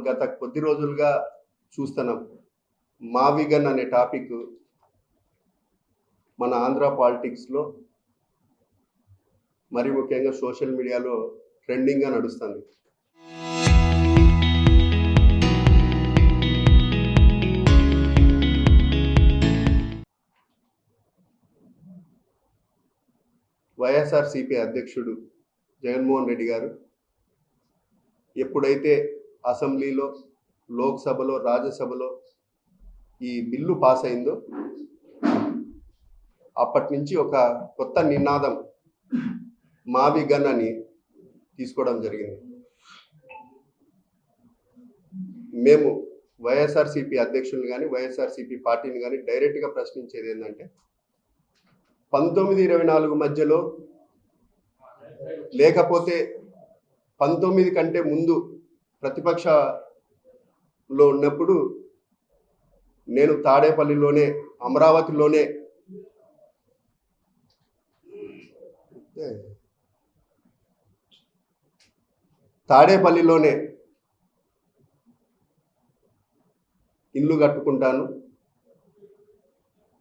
గత కొద్ది రోజులుగా చూస్తున్నాం. మావిగన్ అనే టాపిక్ మన ఆంధ్ర పాలిటిక్స్లో మరి ముఖ్యంగా సోషల్ మీడియాలో ట్రెండింగ్గా నడుస్తుంది. వైఎస్ఆర్సీపీ అధ్యక్షుడు జగన్మోహన్ రెడ్డి గారు ఎప్పుడైతే అసెంబ్లీలో, లోక్సభలో, రాజ్యసభలో ఈ బిల్లు పాస్ అయిందో అప్పటి నుంచి ఒక కొత్త నినాదం మావిగన్ అని తీసుకోవడం జరిగింది. మేము వైఎస్ఆర్సీపీ అధ్యక్షులు కానీ వైఎస్ఆర్సీపీ పార్టీని కానీ డైరెక్ట్గా ప్రశ్నించేది ఏంటంటే 1924 మధ్యలో లేకపోతే 19 కంటే ముందు ప్రతిపక్షలో ఉన్నప్పుడు నేను తాడేపల్లిలోనే, అమరావతిలోనే ఇల్లు కట్టుకుంటాను,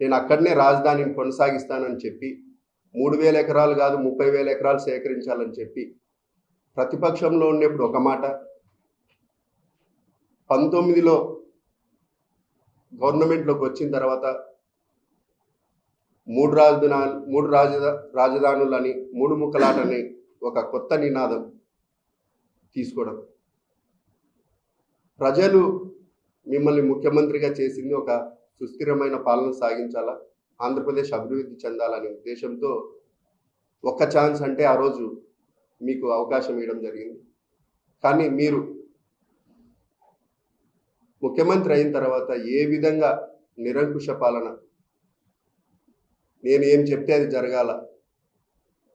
నేను అక్కడనే రాజధానిని కొనసాగిస్తానని చెప్పి 3,000 ఎకరాలు కాదు 30,000 ఎకరాలు సేకరించాలని చెప్పి ప్రతిపక్షంలో ఉన్నప్పుడు ఒక మాట, 19లో గవర్నమెంట్లోకి వచ్చిన తర్వాత మూడు రాజధానులని, మూడు ముక్కలాటని ఒక కొత్త నినాదం తీసుకోవడం. ప్రజలు మిమ్మల్ని ముఖ్యమంత్రిగా చేసింది ఒక సుస్థిరమైన పాలన సాగించాలా, ఆంధ్రప్రదేశ్ అభివృద్ధి చెందాలనే ఉద్దేశంతో ఒక్క ఛాన్స్ అంటే ఆ రోజు మీకు అవకాశం ఇవ్వడం జరిగింది. కానీ మీరు ముఖ్యమంత్రి అయిన తర్వాత ఏ విధంగా నిరంకుశ పాలన, నేను ఏం చెప్తే అది జరగాల,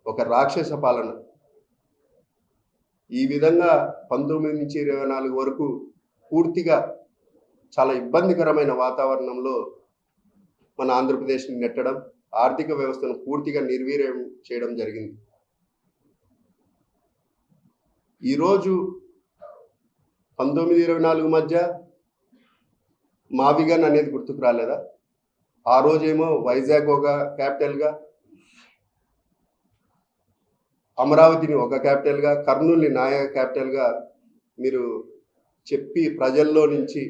ఒక రాక్షస పాలన, ఈ విధంగా 19 నుంచి 24 వరకు పూర్తిగా చాలా ఇబ్బందికరమైన వాతావరణంలో మన ఆంధ్రప్రదేశ్ని నెట్టడం, ఆర్థిక వ్యవస్థను పూర్తిగా నిర్వీర్యం చేయడం జరిగింది. ఈరోజు 1924 మధ్య మావిగన్ అనేది గుర్తుకు రాలేదా? ఆ రోజేమో వైజాగ్ ఒక క్యాపిటల్గా, అమరావతిని ఒక క్యాపిటల్గా, కర్నూలుని నాయక క్యాపిటల్గా మీరు చెప్పి ప్రజల్లో నుంచి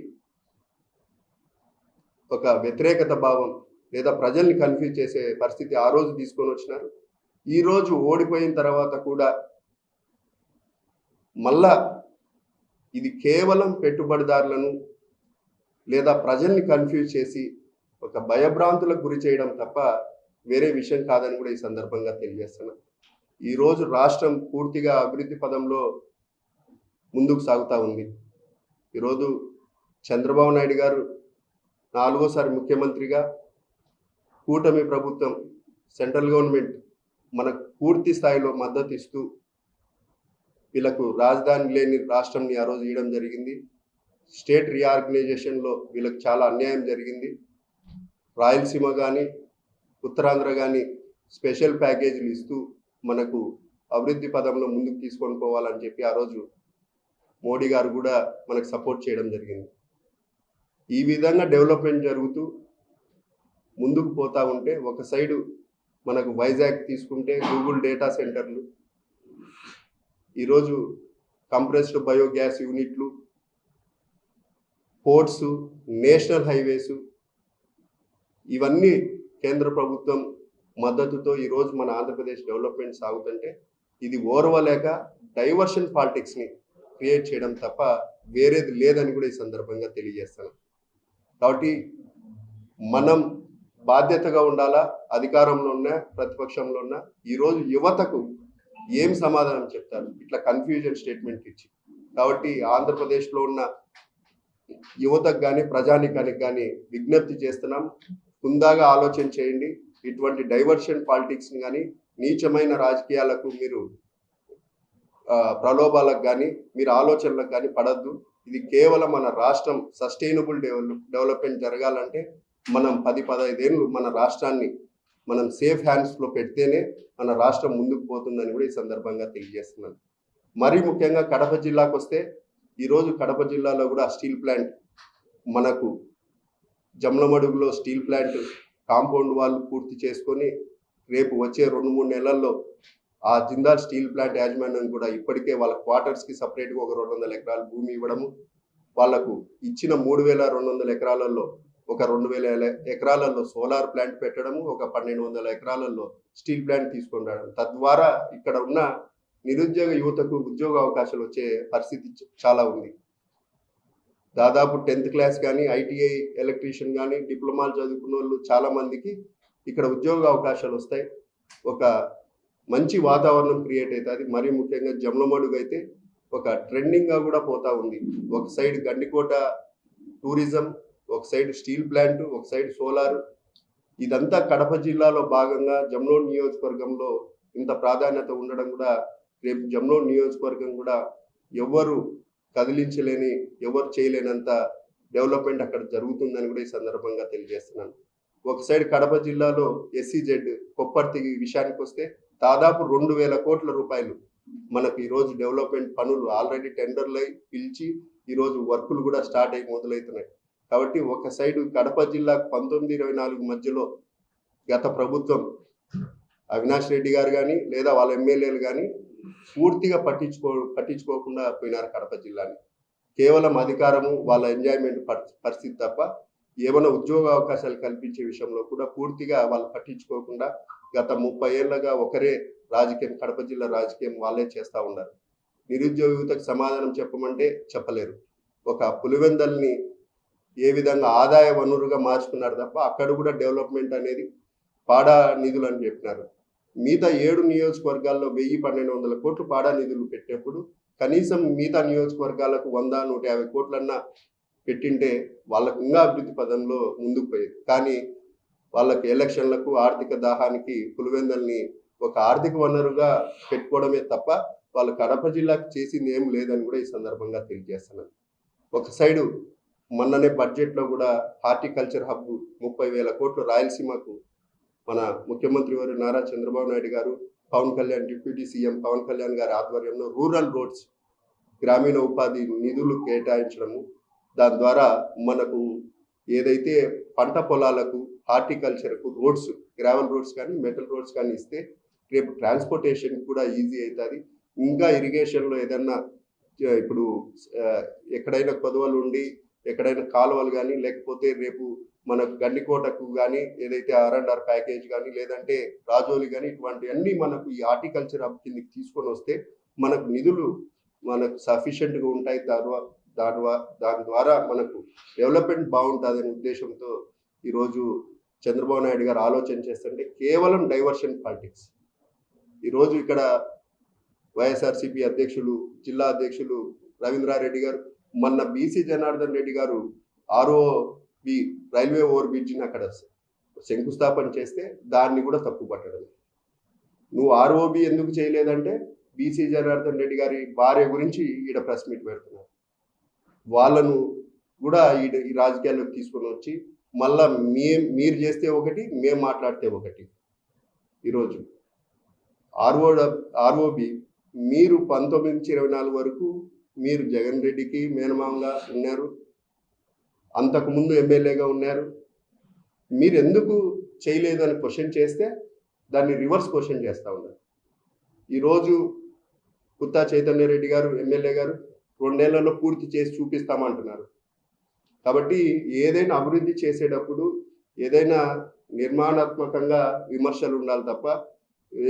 ఒక వ్యతిరేకత భావం లేదా ప్రజల్ని కన్ఫ్యూజ్ చేసే పరిస్థితి ఆ రోజు తీసుకొని వచ్చినారు. ఈరోజు ఓడిపోయిన తర్వాత కూడా మళ్ళా ఇది కేవలం పెట్టుబడిదారులను లేదా ప్రజల్ని కన్ఫ్యూజ్ చేసి ఒక భయభ్రాంతులకు గురి చేయడం తప్ప వేరే విషయం కాదని కూడా ఈ సందర్భంగా తెలియజేస్తున్నాను. ఈరోజు రాష్ట్రం పూర్తిగా అభివృద్ధి పదంలో ముందుకు సాగుతూ ఉంది. ఈరోజు చంద్రబాబు నాయుడు గారు 4వసారి ముఖ్యమంత్రిగా, కూటమి ప్రభుత్వం, సెంట్రల్ గవర్నమెంట్ మనకు పూర్తి స్థాయిలో మద్దతు ఇస్తూ వీళ్ళకు రాజధాని లేని రాష్ట్రంని ఆ రోజు ఇవ్వడం జరిగింది. స్టేట్ రీఆర్గనైజేషన్లో వీళ్ళకి చాలా అన్యాయం జరిగింది. రాయలసీమ కానీ ఉత్తరాంధ్ర కానీ స్పెషల్ ప్యాకేజీలు ఇస్తూ మనకు అభివృద్ధి పదంలో ముందుకు తీసుకొని పోవాలని చెప్పి ఆ రోజు మోడీ గారు కూడా మనకు సపోర్ట్ చేయడం జరిగింది. ఈ విధంగా డెవలప్మెంట్ జరుగుతూ ముందుకు పోతూ ఉంటే ఒక సైడు మనకు వైజాగ్ తీసుకుంటే గూగుల్ డేటా సెంటర్లు, ఈరోజు కంప్రెస్డ్ బయోగ్యాస్ యూనిట్లు, పోర్ట్స్, నేషనల్ హైవేస్, ఇవన్నీ కేంద్ర ప్రభుత్వం మద్దతుతో ఈరోజు మన ఆంధ్రప్రదేశ్ డెవలప్మెంట్ సాగుతుంటే ఇది ఓర్వలేక డైవర్షన్ పాలిటిక్స్ని క్రియేట్ చేయడం తప్ప వేరేది లేదని కూడా ఈ సందర్భంగా తెలియజేస్తాను. కాబట్టి మనం బాధ్యతగా ఉండాలా, అధికారంలో ఉన్నా ప్రతిపక్షంలో ఉన్నా. ఈరోజు యువతకు ఏం సమాధానం చెప్తారు ఇట్లా కన్ఫ్యూజన్ స్టేట్మెంట్ ఇచ్చి? కాబట్టి ఆంధ్రప్రదేశ్లో ఉన్న యువతకు కానీ ప్రజానికానికి కానీ విజ్ఞప్తి చేస్తున్నాం, కుందాగా ఆలోచన చేయండి. ఇటువంటి డైవర్షన్ పాలిటిక్స్ని కానీ నీచమైన రాజకీయాలకు మీరు ప్రలోభాలకు కానీ మీరు ఆలోచనలకు కానీ పడద్దు. ఇది కేవలం మన రాష్ట్రం సస్టైనబుల్ డెవలప్మెంట్ జరగాలంటే మనం 10-15 ఏళ్ళు మన రాష్ట్రాన్ని మనం సేఫ్ హ్యాండ్స్లో పెడితేనే మన రాష్ట్రం ముందుకు పోతుందని కూడా ఈ సందర్భంగా తెలియజేస్తున్నాను. మరీ ముఖ్యంగా కడప జిల్లాకు వస్తే ఈరోజు కడప జిల్లాలో కూడా స్టీల్ ప్లాంట్ మనకు జమ్లమడుగులో స్టీల్ ప్లాంట్ కాంపౌండ్ వాళ్ళు పూర్తి చేసుకొని రేపు వచ్చే 2-3 నెలల్లో ఆ జిందాల్ స్టీల్ ప్లాంట్ యాజమాన్యం కూడా ఇప్పటికే వాళ్ళ క్వార్టర్స్కి సపరేట్గా ఒక 200 ఎకరాల భూమి ఇవ్వడము, వాళ్లకు ఇచ్చిన 3,200 ఎకరాలలో ఒక 2,000 ఎకరాలలో సోలార్ ప్లాంట్ పెట్టడము, ఒక 1,200 ఎకరాలలో స్టీల్ ప్లాంట్ తీసుకొని రావడం, తద్వారా ఇక్కడ ఉన్న నిరుద్యోగ యువతకు ఉద్యోగ అవకాశాలు వచ్చే పరిస్థితి చాలా ఉంది. దాదాపు 10th క్లాస్ కానీ ఐటీఐ ఎలక్ట్రీషియన్ కానీ డిప్లొమాలు చదువుకున్న వాళ్ళు చాలా మందికి ఇక్కడ ఉద్యోగ అవకాశాలు వస్తాయి. ఒక మంచి వాతావరణం క్రియేట్ అవుతుంది. మరీ ముఖ్యంగా జమ్లమడుగు అయితే ఒక ట్రెండింగ్గా కూడా పోతా ఉంది. ఒక సైడ్ గండికోట టూరిజం, ఒక సైడ్ స్టీల్ ప్లాంట్, ఒక సైడ్ సోలార్, ఇదంతా కడప జిల్లాలో భాగంగా జమ్లోడ్ నియోజకవర్గంలో ఇంత ప్రాధాన్యత ఉండడం కూడా రేపు జమ్లోడ్ నియోజకవర్గం కూడా ఎవరు కదిలించలేని, ఎవరు చేయలేనంత డెవలప్మెంట్ అక్కడ జరుగుతుందని కూడా ఈ సందర్భంగా తెలియజేస్తున్నాను. ఒక సైడ్ కడప జిల్లాలో ఎస్సీజెడ్ కొప్పర్తి విషయానికి వస్తే దాదాపు 2,000 కోట్ల రూపాయలు మనకు ఈరోజు డెవలప్మెంట్ పనులు ఆల్రెడీ టెండర్లు అయి పిలిచి ఈరోజు వర్కులు కూడా స్టార్ట్ అయ్యి మొదలవుతున్నాయి. కాబట్టి ఒక సైడు కడప జిల్లాకు 1924 మధ్యలో గత ప్రభుత్వం అవినాష్ రెడ్డి గారు కానీ లేదా వాళ్ళ ఎమ్మెల్యేలు కానీ పూర్తిగా పట్టించుకోకుండా పోయినారు కడప జిల్లాని. కేవలం అధికారము, వాళ్ళ ఎంజాయ్మెంట్ పరిస్థితి తప్ప ఏమైనా ఉద్యోగ అవకాశాలు కల్పించే విషయంలో కూడా పూర్తిగా వాళ్ళు పట్టించుకోకుండా గత 30 ఏళ్లుగా ఒకరే రాజకీయం, కడప జిల్లా రాజకీయం వాళ్ళే చేస్తూ ఉన్నారు. నిరుద్యోగ యువతకు సమాధానం చెప్పమంటే చెప్పలేరు. ఒక పులివెందల్ని ఏ విధంగా ఆదాయ వనరుగా మార్చుకున్నారు తప్ప అక్కడ కూడా డెవలప్మెంట్ అనేది పాడా నిధులు అని చెప్పినారు. మిగతా 7 నియోజకవర్గాల్లో 1,000-1,200 కోట్లు పాడా నిధులు పెట్టేప్పుడు కనీసం మిగతా నియోజకవర్గాలకు 100-150 కోట్లన్నా పెట్టింటే వాళ్ళకు ఇంకా అభివృద్ధి పదంలో ముందుకు పోయేది. కానీ వాళ్ళకి ఎలక్షన్లకు, ఆర్థిక దాహానికి పులివెందల్ని ఒక ఆర్థిక వనరుగా పెట్టుకోవడమే తప్ప వాళ్ళు కడప జిల్లాకు చేసింది ఏం లేదని కూడా ఈ సందర్భంగా తెలియజేస్తున్నాను. ఒక సైడు మొన్ననే బడ్జెట్లో కూడా హార్టికల్చర్ హబ్ 30,000 కోట్లు రాయలసీమకు మన ముఖ్యమంత్రి వారు నారా చంద్రబాబు నాయుడు గారు, పవన్ కళ్యాణ్, డిప్యూటీ సీఎం పవన్ కళ్యాణ్ గారి ఆధ్వర్యంలో రూరల్ రోడ్స్, గ్రామీణ ఉపాధి నిధులు కేటాయించడము, దాని ద్వారా మనకు ఏదైతే పంట పొలాలకు, హార్టికల్చర్కు రోడ్స్, గ్రావెల్ రోడ్స్ కానీ మెటల్ రోడ్స్ కానీ ఇస్తే రేపు ట్రాన్స్పోర్టేషన్ కూడా ఈజీ అవుతుంది. ఇంకా ఇరిగేషన్లో ఏదన్నా ఇప్పుడు ఎక్కడైనా కొదవలు ఉండి ఎక్కడైనా కాలువలు కానీ లేకపోతే రేపు మనకు గండికోటకు కానీ ఏదైతే R&R ప్యాకేజ్ కానీ లేదంటే రాజోలి కానీ ఇటువంటివన్నీ మనకు ఈ హార్టికల్చర్ హబ్ కిందకి తీసుకొని వస్తే మనకు నిధులు మనకు సఫిషియెంట్గా ఉంటాయి. దాని ద్వారా మనకు డెవలప్మెంట్ బాగుంటుందనే ఉద్దేశంతో ఈరోజు చంద్రబాబు నాయుడు గారు ఆలోచన చేస్తుంటే కేవలం డైవర్షన్ పాలిటిక్స్. ఈరోజు ఇక్కడ వైఎస్ఆర్సీపీ అధ్యక్షులు, జిల్లా అధ్యక్షులు రవీంద్రారెడ్డి గారు, మొన్న బీసీ జనార్దన్ రెడ్డి గారు ROB రైల్వే ఓవర్ బ్రిడ్జిని అక్కడ శంకుస్థాపన చేస్తే దాన్ని కూడా తప్పు పట్టడం. నువ్వు ROB ఎందుకు చేయలేదంటే బీసీ జనార్దన్ రెడ్డి గారి భార్య గురించి ఈడ ప్రెస్ మీట్ పెడుతున్నారు. వాళ్ళను కూడా ఈ రాజకీయాల్లోకి తీసుకొని వచ్చి మళ్ళా మీరు చేస్తే ఒకటి, మేము మాట్లాడితే ఒకటి. ఈరోజు ROB మీరు 19-24 వరకు మీరు జగన్ రెడ్డికి మేనమామగా ఉన్నారు, అంతకుముందు ఎమ్మెల్యేగా ఉన్నారు. మీరు ఎందుకు చేయలేదు అని క్వశ్చన్ చేస్తే దాన్ని రివర్స్ క్వశ్చన్ చేస్తూ ఉన్నారు. ఈరోజు పుత్తా చైతన్య రెడ్డి గారు ఎమ్మెల్యే గారు 2 నెలల్లో పూర్తి చేసి చూపిస్తామంటున్నారు. కాబట్టి ఏదైనా అభివృద్ధి చేసేటప్పుడు ఏదైనా నిర్మాణాత్మకంగా విమర్శలు ఉండాలి తప్ప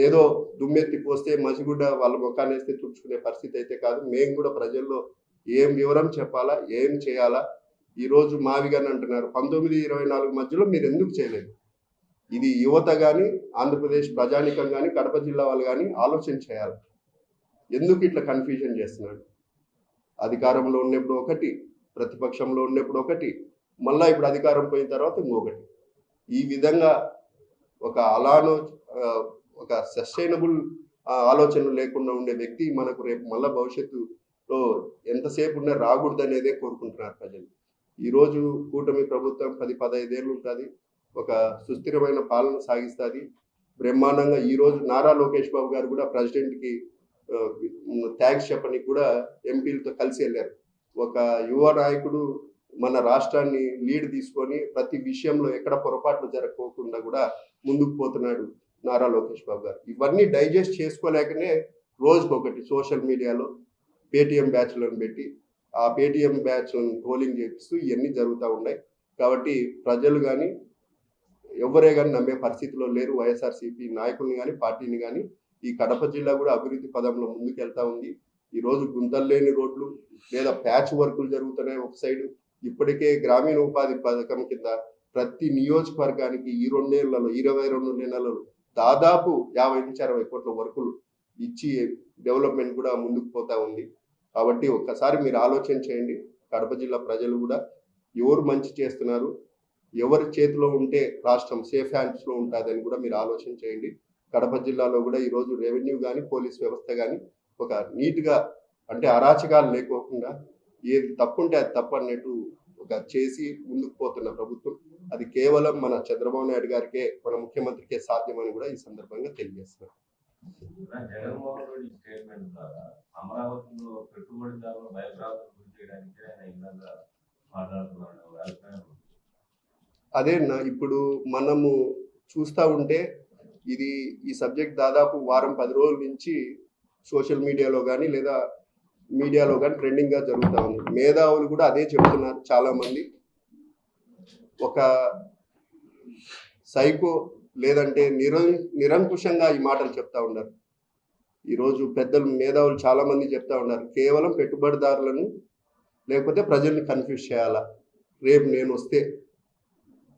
ఏదో దుమ్మెత్తి పోస్తే మసిగుడ్డ వాళ్ళ ముఖాన్ని వేస్తే తుడుచుకునే పరిస్థితి అయితే కాదు. మేము కూడా ప్రజల్లో ఏం వివరం చెప్పాలా, ఏం చేయాలా. ఈరోజు మావిగాని అంటున్నారు 19-24 మధ్యలో మీరు ఎందుకు చేయలేదు? ఇది యువత కానీ ఆంధ్రప్రదేశ్ ప్రజానికం కానీ కడప జిల్లా వాళ్ళు కానీ ఆలోచన చేయాలి. ఎందుకు ఇట్లా కన్ఫ్యూజన్ చేస్తున్నాడు? అధికారంలో ఉన్నప్పుడు ఒకటి, ప్రతిపక్షంలో ఉన్నప్పుడు ఒకటి, మళ్ళీ ఇప్పుడు అధికారం పోయిన తర్వాత ఇంకొకటి. ఈ విధంగా ఒక సస్టైనబుల్ ఆలోచనలు లేకుండా ఉండే వ్యక్తి మనకు రేపు మళ్ళీ భవిష్యత్తులో ఎంతసేపు ఉన్నా రాకూడదు అనేదే కోరుకుంటున్నారు ప్రజలు. ఈరోజు కూటమి ప్రభుత్వం 10-15 ఏళ్ళు ఉంటుంది, ఒక సుస్థిరమైన పాలన సాగిస్తుంది బ్రహ్మాండంగా. ఈరోజు నారా లోకేష్ బాబు గారు కూడా ప్రెసిడెంట్కి థ్యాంక్స్ చెప్పడానికి కూడా ఎంపీలతో కలిసి వెళ్ళారు. ఒక యువ నాయకుడు మన రాష్ట్రాన్ని లీడ్ తీసుకొని ప్రతి విషయంలో ఎక్కడ పొరపాట్లు జరగకోకుండా కూడా ముందుకు పోతున్నాడు నారా లోకేష్ బాబు గారు. ఇవన్నీ డైజెస్ట్ చేసుకోలేకనే రోజుకొకటి సోషల్ మీడియాలో పేటీఎం బ్యాచ్లను పెట్టి ఆ పేటీఎం బ్యాచ్లను ట్రోలింగ్ చేపిస్తూ ఇవన్నీ జరుగుతూ ఉన్నాయి. కాబట్టి ప్రజలు కానీ ఎవరే కానీ నమ్మే పరిస్థితిలో లేరు. వైఎస్ఆర్సీపీ నాయకుల్ని కానీ పార్టీని కానీ. ఈ కడప జిల్లా కూడా అభివృద్ధి పదంలో ముందుకెళ్తా ఉంది. ఈరోజు గుంతలు లేని రోడ్లు లేదా ప్యాచ్ వర్కులు జరుగుతున్నాయి ఒక సైడు. ఇప్పటికే గ్రామీణ ఉపాధి పథకం కింద ప్రతి నియోజకవర్గానికి ఈ 22 నెలలు దాదాపు 50 నుంచి 60 కోట్ల వర్కులు ఇచ్చి డెవలప్మెంట్ కూడా ముందుకు పోతా ఉంది. కాబట్టి ఒక్కసారి మీరు ఆలోచన చేయండి. కడప జిల్లా ప్రజలు కూడా ఎవరు మంచి చేస్తున్నారు, ఎవరి చేతిలో ఉంటే రాష్ట్రం సేఫ్ హ్యాండ్స్లో ఉంటుందని కూడా మీరు ఆలోచన చేయండి. కడప జిల్లాలో కూడా ఈరోజు రెవెన్యూ కానీ పోలీస్ వ్యవస్థ కానీ ఒక నీట్గా అంటే అరాచకాలు లేకోకుండా ఏది తప్పుంటే అది తప్పు అన్నట్టు ఒక చేసి ముందుకు పోతున్న ప్రభుత్వం. అది కేవలం మన చంద్రబాబు నాయుడు గారికే, మన ముఖ్యమంత్రికే సాధ్యమని కూడా ఈ సందర్భంగా తెలియజేస్తున్నారు. జగన్మోహన్ రెడ్డి స్టేట్మెంట్ ద్వారా అమరావతిలో పెట్టుబడిదారులు భయభ్రాంతులు గురి చేయడానికి ఆయన ఇందాక మాట్లాడుతున్నాడు. అదేనా ఇప్పుడు మనము చూస్తూ ఉంటే ఈ సబ్జెక్ట్ దాదాపు వారం 10 రోజుల నుంచి సోషల్ మీడియాలో కానీ లేదా మీడియాలో కానీ ట్రెండింగ్గా జరుగుతూ ఉంది. మేధావులు కూడా అదే చెప్తున్నారు. చాలామంది ఒక సైకో లేదంటే నిరంకుశంగా ఈ మాటలు చెప్తా ఉన్నారు. ఈరోజు పెద్దలు మేధావులు చాలామంది చెప్తా ఉన్నారు, కేవలం పెట్టుబడిదారులను లేకపోతే ప్రజల్ని కన్ఫ్యూజ్ చేయాలా రేపు నేను వస్తే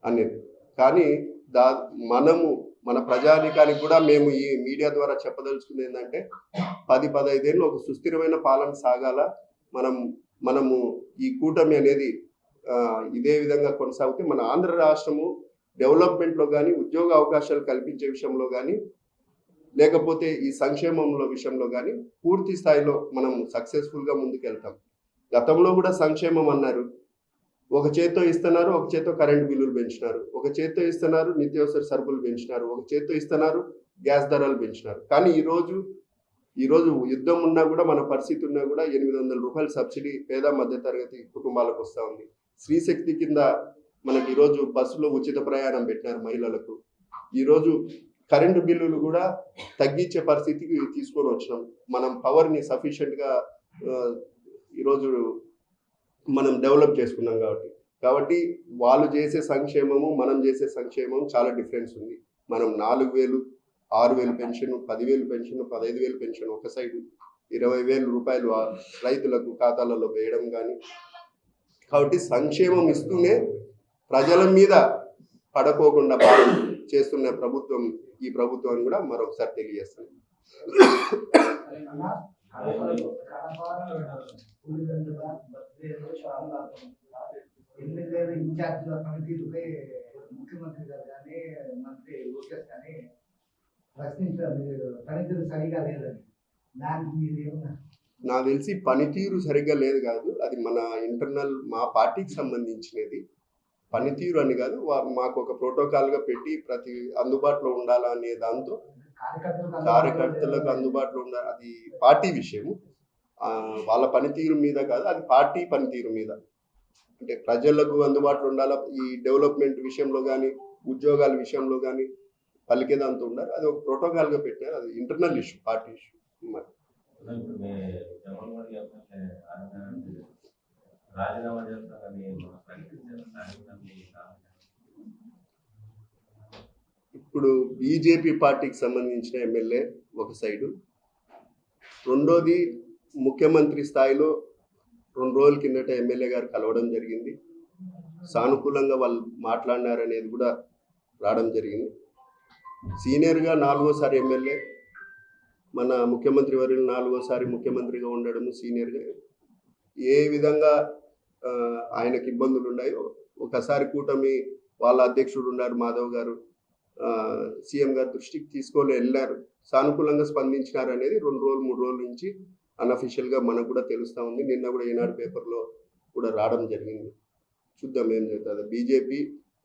అనేది. కానీ మన ప్రజానికానికి కూడా మేము ఈ మీడియా ద్వారా చెప్పదలుచుకుంది ఏంటంటే 10-15 ఏళ్ళు ఒక సుస్థిరమైన పాలన సాగాల. మనము ఈ కూటమి అనేది ఇదే విధంగా కొనసాగితే మన ఆంధ్ర రాష్ట్రము డెవలప్మెంట్లో కానీ, ఉద్యోగ అవకాశాలు కల్పించే విషయంలో కానీ, లేకపోతే ఈ సంక్షేమంలో విషయంలో కానీ పూర్తి స్థాయిలో మనం సక్సెస్ఫుల్గా ముందుకెళ్తాం. గతంలో కూడా సంక్షేమం అన్నారు, ఒక చేత్తో ఇస్తున్నారు, ఒక చేత్తో కరెంటు బిల్లులు పెంచినారు, ఒక చేత్తో ఇస్తున్నారు నిత్యావసర సరుకులు పెంచినారు, ఒక చేత్తో ఇస్తున్నారు గ్యాస్ ధరలు పెంచినారు. కానీ ఈరోజు యుద్ధం ఉన్నా కూడా, మన పరిస్థితి ఉన్నా కూడా 800 రూపాయల సబ్సిడీ పేద మధ్యతరగతి కుటుంబాలకు వస్తూ ఉంది. స్త్రీశక్తి కింద మనకి ఈరోజు బస్సులో ఉచిత ప్రయాణం పెట్టినారు మహిళలకు. ఈరోజు కరెంటు బిల్లులు కూడా తగ్గించే పరిస్థితికి తీసుకొని వచ్చినాం. మనం పవర్ని సఫిషియెంట్గా ఈరోజు మనం డెవలప్ చేసుకున్నాం కాబట్టి వాళ్ళు చేసే సంక్షేమము మనం చేసే సంక్షేమం చాలా డిఫరెన్స్ ఉంది. మనం 4,000, 6,000 పెన్షన్, 10,000 పెన్షన్, 15,000 పెన్షన్ ఒక సైడు, 20,000 రూపాయలు రైతులకు ఖాతాలలో వేయడం కానీ. కాబట్టి సంక్షేమం ఇస్తూనే ప్రజల మీద పడకోకుండా చేస్తున్న ప్రభుత్వం ఈ ప్రభుత్వాన్ని కూడా మరొకసారి తెలియజేస్తాను. ఇన్ఛార్జ్ల పనితీరుపై ముఖ్యమంత్రి గారు కానీ మంత్రి లోకేష్ కానీ ప్రశ్నించారు, పనితీరు సరిగా లేదని. దానికి మీరు ఏమన్నా? నాకు తెలిసి పనితీరు సరిగ్గా లేదు కాదు, అది మన ఇంటర్నల్ మా పార్టీకి సంబంధించినది. పనితీరు అని కాదు, మాకు ఒక ప్రోటోకాల్గా పెట్టి ప్రతి అందుబాటులో ఉండాలా అనే దాంతో కార్యకర్తలకు అందుబాటులో ఉండాలి. అది పార్టీ విషయము, వాళ్ళ పనితీరు మీద కాదు, అది పార్టీ పనితీరు మీద. అంటే ప్రజలకు అందుబాటులో ఉండాలా, ఈ డెవలప్మెంట్ విషయంలో కానీ ఉద్యోగాల విషయంలో కానీ పలికేదాంతో ఉండాలి. అది ఒక ప్రోటోకాల్గా పెట్టినారు, అది ఇంటర్నల్ ఇష్యూ, పార్టీ ఇష్యూ. ఇప్పుడు బీజేపీ పార్టీకి సంబంధించిన ఎమ్మెల్యే ఒక సైడు, రెండోది ముఖ్యమంత్రి స్థాయిలో 2 రోజుల కిందట ఎమ్మెల్యే గారు కలవడం జరిగింది. సానుకూలంగా వాళ్ళు మాట్లాడినారనేది కూడా రావడం జరిగింది. సీనియర్గా 4వ సారి ఎమ్మెల్యే, మన ముఖ్యమంత్రి వర్యులు 4వ సారి ముఖ్యమంత్రిగా ఉండడం, సీనియర్గా ఏ విధంగా ఆయనకి ఇబ్బందులు ఉన్నాయో ఒకసారి కూటమి వాళ్ళ అధ్యక్షుడు ఉన్నారు మాధవ్ గారు, సీఎం గారి దృష్టికి తీసుకొని వెళ్ళారు, సానుకూలంగా స్పందించినారు అనేది 2 రోజులు 3 రోజుల నుంచి అన్అఫీషియల్గా మనకు కూడా తెలుస్తూ ఉంది. నిన్న కూడా ఈనాడు పేపర్లో కూడా రావడం జరిగింది. చూద్దాం ఏం జరుగుతుంది. బీజేపీ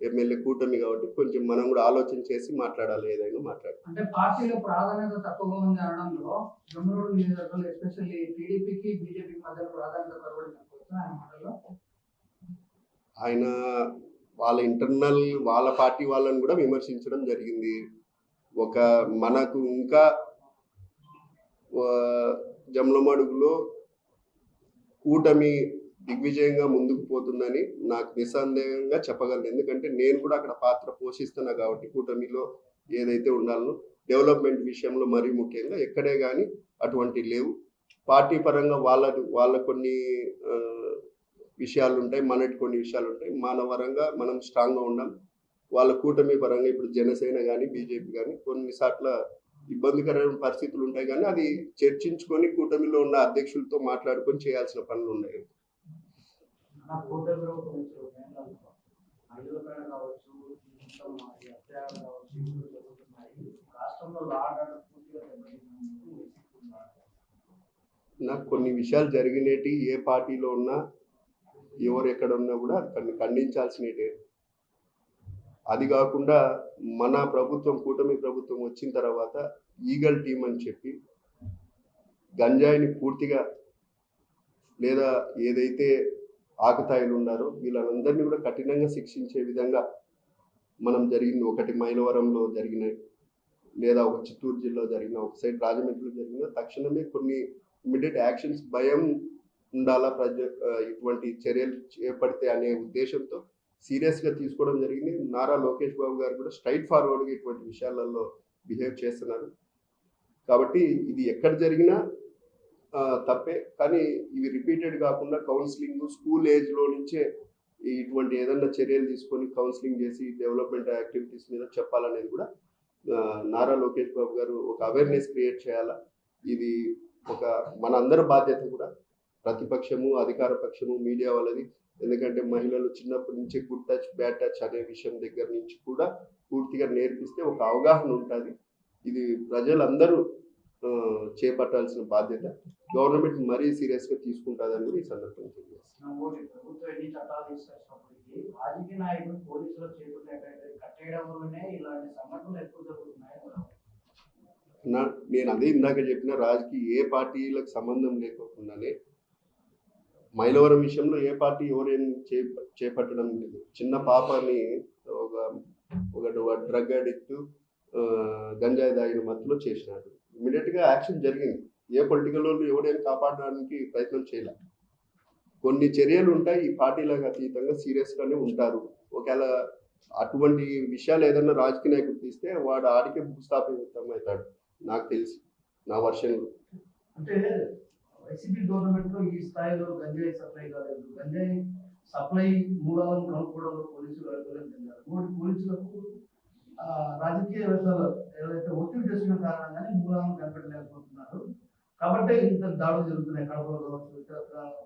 ఎమ్మెల్యే కూటమి కాబట్టి కొంచెం మనం కూడా ఆలోచన చేసి మాట్లాడాలి, ఏదైనా మాట్లాడాలి. అంటే పార్టీలో ప్రాధాన్యత తక్కువగా ఉంది అనడంలో జమ్మూరు నియోజకవర్గంలో ఎస్పెషల్లీ టీడీపీకి బీజేపీకి మధ్య ప్రాధాన్యత కలవడం అనుకోవచ్చు ఆయన మాటల్లో. ఆయన వాళ్ళ ఇంటర్నల్ వాళ్ళ పార్టీ వాళ్ళని కూడా విమర్శించడం జరిగింది. ఒక మనకు ఇంకా జమ్లమడుగులో కూటమి దిగ్విజయంగా ముందుకు పోతుందని నాకు నిస్సందేహంగా చెప్పగలను. ఎందుకంటే నేను కూడా అక్కడ పాత్ర పోషిస్తున్నా కాబట్టి కూటమిలో ఏదైతే ఉండాలనో డెవలప్మెంట్ విషయంలో మరీ ముఖ్యంగా ఎక్కడే కానీ అటువంటి లేవు. పార్టీ పరంగా వాళ్ళ కొన్ని విషయాలు ఉంటాయి, మనటి కొన్ని విషయాలు ఉంటాయి. మన పరంగా మనం స్ట్రాంగ్గా ఉండాలి. వాళ్ళ కూటమి పరంగా ఇప్పుడు జనసేన కానీ బీజేపీ కానీ కొన్నిసార్లు ఇబ్బందికరమైన పరిస్థితులు ఉంటాయి, కానీ అది చర్చించుకొని కూటమిలో ఉన్న అధ్యక్షులతో మాట్లాడుకొని చేయాల్సిన పనులు ఉన్నాయి. మన కూటమిలో కొంచెం మహిళల పైన కావచ్చు, అత్యాచారాలు కావచ్చు, ఇవి జరుగుతున్నాయి. రాష్ట్రంలో లా అండ్ ఆర్డర్ పూర్తిగా దెబ్బతిన్నందుకు వెతుకుతున్నారు. నాకు కొన్ని విషయాలు జరిగినట్టు ఏ పార్టీలో ఉన్నా ఎవరు ఎక్కడ ఉన్నా కూడా దాన్ని ఖండించాల్సినటే. అది కాకుండా మన ప్రభుత్వం కూటమి ప్రభుత్వం వచ్చిన తర్వాత ఈగల్ టీం అని చెప్పి గంజాయిని పూర్తిగా లేదా ఏదైతే ఆకతాయిలు ఉన్నారో వీళ్ళందరినీ కూడా కఠినంగా శిక్షించే విధంగా మనం జరిగింది. ఒకటి మైలవరంలో జరిగినాయి, లేదా ఒక చిత్తూరు జిల్లాలో జరిగిన, ఒక సైడ్ రాజమండ్రిలో జరిగిన తక్షణమే కొన్ని ఇమ్మీడియట్ యాక్షన్స్ భయం ఉండాలా ఇటువంటి చర్యలు చేపడితే అనే ఉద్దేశంతో సీరియస్గా తీసుకోవడం జరిగింది. నారా లోకేష్ బాబు గారు కూడా స్ట్రైట్ ఫార్వర్డ్గా ఇటువంటి విషయాలలో బిహేవ్ చేస్తున్నారు. కాబట్టి ఇది ఎక్కడ జరిగినా తప్పే, కానీ ఇవి రిపీటెడ్ కాకుండా కౌన్సిలింగ్ స్కూల్ ఏజ్లో నుంచే ఇటువంటి ఏదన్నా చర్యలు తీసుకొని కౌన్సిలింగ్ చేసి డెవలప్మెంట్ యాక్టివిటీస్ మీద చెప్పాలనేది కూడా నారా లోకేష్ బాబు గారు ఒక అవేర్నెస్ క్రియేట్ చేయాలా. ఇది ఒక మనందరి బాధ్యత కూడా, ప్రతిపక్షము అధికార పక్షము మీడియా వాళ్ళది. ఎందుకంటే మహిళలు చిన్నప్పటి నుంచి గుడ్ టచ్ బ్యాడ్ టచ్ అనే విషయం దగ్గర నుంచి కూడా పూర్తిగా నేర్పిస్తే ఒక అవగాహన ఉంటుంది. ఇది ప్రజలందరూ చేపట్టాల్సిన బాధ్యత. గవర్నమెంట్ మరీ సీరియస్గా తీసుకుంటుందని కూడా ఈ సందర్భంగా తెలియజేస్తాను. ప్రభుత్వం ఎన్ని చట్టాలు తీసుకొచ్చినప్పటికీ రాజకీయ నాయకులు పోలీసుల చేతులు కట్టేయడం వల్లనే ఇలాంటి సంఘటనలు ఎక్కువ జరుగుతున్నాయి. నేను అదే ఇందాక చెప్పిన, రాజకీయ ఏ పార్టీలకు సంబంధం లేకోకుండానే మైలవరం విషయంలో ఏ పార్టీ ఎవరేం చేపట్టడం లేదు. చిన్న పాపని ఒక డ్రగ్ అడిక్ట్ గంజాయి దాగిన మత్తులో చేసినాడు. ఇమ్మీడియట్గా యాక్షన్ జరిగింది. ఏ పొలిటికల్ వాళ్ళు ఎవడేం కాపాడడానికి ప్రయత్నం చేయలే. కొన్ని చర్యలు ఉంటాయి, ఈ పార్టీలకు అతీతంగా సీరియస్గానే ఉంటారు. ఒకవేళ అటువంటి విషయాలు ఏదన్నా రాజకీయ నాయకుడు తీస్తే వాడు ఆడికే భూస్థాపితం అవుతాడు, నాకు తెలిసి నా వర్షన్లో. అంటే వైసీపీ గవర్నమెంట్ లో ఈ స్థాయిలో గంజాయి సప్లై కాలేదు. గంజాయి సప్లై మూలాలను కనుక్కోవడంలో పోలీసులు వైఫల్యం చెందారు. పోలీసులకు రాజకీయవేత్తలు ఏదైతే ఒత్తిడి చేస్తున్న కారణంగానే మూలాలను కనిపెట్టలేకపోతున్నారు. కాబట్టి ఇంత దాడులు జరుగుతున్నాయి. కడపలో కావచ్చు, ఇతర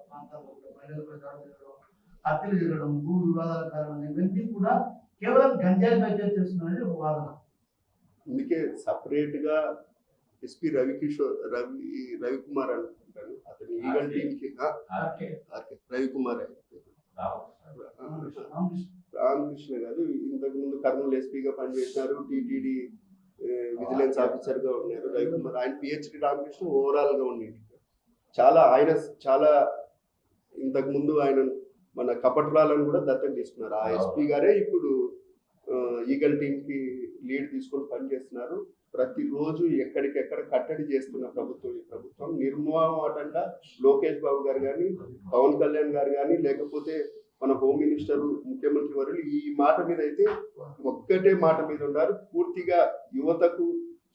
ప్రాంతాల్లో మహిళలపై దాడులు జరగడం, హత్యలు జరగడం, భూ వివాదాల కారణంగా ఇవన్నీ కూడా కేవలం గంజాయి పై చేస్తున్నది ఒక వాదన. అందుకే సపరేట్గా ఎస్పీ రవికుమార్ అనుకుంటాను, అతని ఈగల్ టీంకి రవికుమార్ రామకృష్ణ గారు ఇంతకు ముందు కర్నూలు ఎస్పీగా పనిచేసినారు, టీటీడీ విజిలెన్స్ ఆఫీసర్గా ఉన్నారు రవికుమార్. ఆయన పిహెచ్డి రామకృష్ణ ఓవరాల్గా ఉండింది. ఆయన చాలా ఇంతకు ముందు ఆయన మన కపట్రాలను కూడా దత్తత తీసుకున్నారు. ఆ ఎస్పీ గారే ఇప్పుడు ఈగల్ టీంకి లీడ్ తీసుకొని పనిచేస్తున్నారు. ప్రతిరోజు ఎక్కడికెక్కడ కట్టడి చేస్తున్న ప్రభుత్వం ఈ ప్రభుత్వం. నిర్మూలన లోకేష్ బాబు గారు కానీ, పవన్ కళ్యాణ్ గారు కానీ, లేకపోతే మన హోమ్ మినిస్టర్ ముఖ్యమంత్రి వర్యులు ఈ మాట మీద అయితే ఒక్కటే మాట మీద ఉన్నారు. పూర్తిగా యువతకు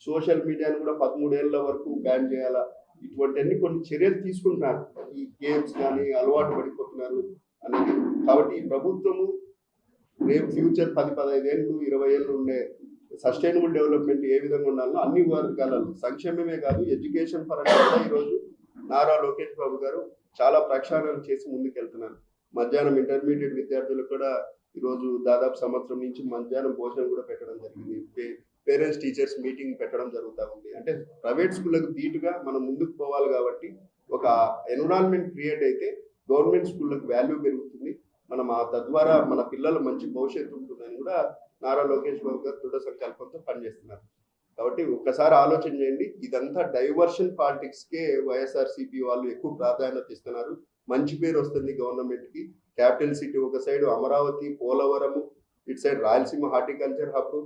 సోషల్ మీడియాను కూడా 13 ఏళ్ల వరకు బ్యాన్ చేయాలా, ఇటువంటివన్నీ కొన్ని చర్యలు తీసుకుంటున్నారు. ఈ గేమ్స్ కానీ అలవాటు పడిపోతున్నారు అనేది. కాబట్టి ఈ ప్రభుత్వము రేపు ఫ్యూచర్ 10-15 ఏళ్ళు 20 ఏళ్ళు ఉండే సస్టైనబుల్ డెవలప్మెంట్ ఏ విధంగా ఉండాలో అన్ని వర్గాలలో, సంక్షేమమే కాదు ఎడ్యుకేషన్ పరంగా కూడా ఈరోజు నారా లోకేష్ బాబు గారు చాలా ప్రక్షాళన చేసి ముందుకెళ్తున్నారు. మధ్యాహ్నం ఇంటర్మీడియట్ విద్యార్థులకు కూడా ఈరోజు దాదాపు సంవత్సరం నుంచి మధ్యాహ్నం భోజనం కూడా పెట్టడం జరిగింది. పేరెంట్స్ టీచర్స్ మీటింగ్ పెట్టడం జరుగుతూ ఉంది. అంటే ప్రైవేట్ స్కూళ్ళకు ధీటుగా మనం ముందుకు పోవాలి. కాబట్టి ఒక ఎన్విరాన్మెంట్ క్రియేట్ అయితే గవర్నమెంట్ స్కూళ్ళకు వాల్యూ పెరుగుతుంది. మనం తద్వారా మన పిల్లల మంచి భవిష్యత్తు ఉంటుందని కూడా నారా లోకేష్ బాబు గారు దృఢ సంకల్పంతో పనిచేస్తున్నారు. కాబట్టి ఒక్కసారి ఆలోచన చేయండి. ఇదంతా డైవర్షన్ పాలిటిక్స్కే వైఎస్ఆర్సీపీ వాళ్ళు ఎక్కువ ప్రాధాన్యత ఇస్తున్నారు. మంచి పేరు వస్తుంది గవర్నమెంట్కి. క్యాపిటల్ సిటీ ఒక సైడ్ అమరావతి, పోలవరము, ఇటు సైడ్ రాయలసీమ హార్టికల్చర్ హబ్,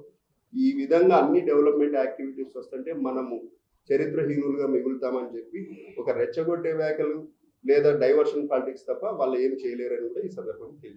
ఈ విధంగా అన్ని డెవలప్మెంట్ యాక్టివిటీస్ వస్తుంటే మనము చరిత్రహీనులుగా మిగులుతామని చెప్పి ఒక రెచ్చగొట్టే వ్యాఖ్యలు లేదా డైవర్షన్ పాలిటిక్స్ తప్ప వాళ్ళు ఏం చేయలేరని కూడా ఈ సందర్భంగా తెలియదు.